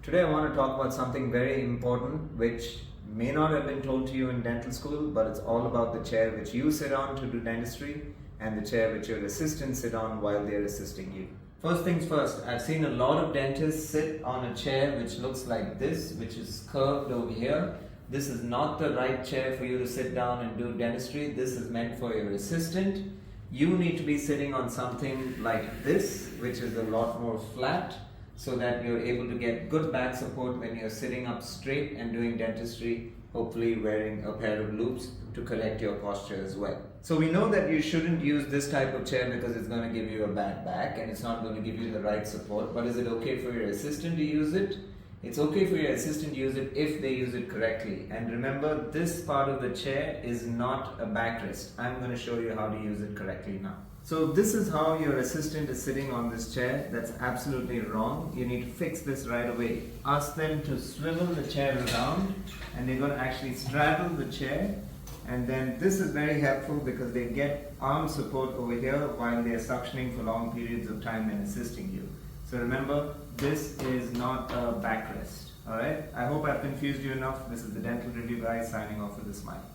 Today I want to talk about something very important which may not have been told to you in dental school, but it's all about the chair which you sit on to do dentistry and the chair which your assistants sit on while they're assisting you. First things first, I've seen a lot of dentists sit on a chair which looks like this, which is curved over here. This is not the right chair for you to sit down and do dentistry. This is meant for your assistant. You need to be sitting on something like this, which is a lot more flat, so that you're able to get good back support when you're sitting up straight and doing dentistry, hopefully wearing a pair of loops to correct your posture as well. So we know that you shouldn't use this type of chair because it's going to give you a bad back and it's not going to give you the right support. But is it okay for your assistant to use it? It's okay for your assistant to use it if they use it correctly. And remember, this part of the chair is not a backrest. I'm going to show you how to use it correctly now. So this is how your assistant is sitting on this chair. That's absolutely wrong. You need to fix this right away. Ask them to swivel the chair around and they're going to actually straddle the chair, and then this is very helpful because they get arm support over here while they are suctioning for long periods of time and assisting you. So remember, this is not a backrest. Alright? I hope I've confused you enough. This is the Dental Review Guy signing off with a smile.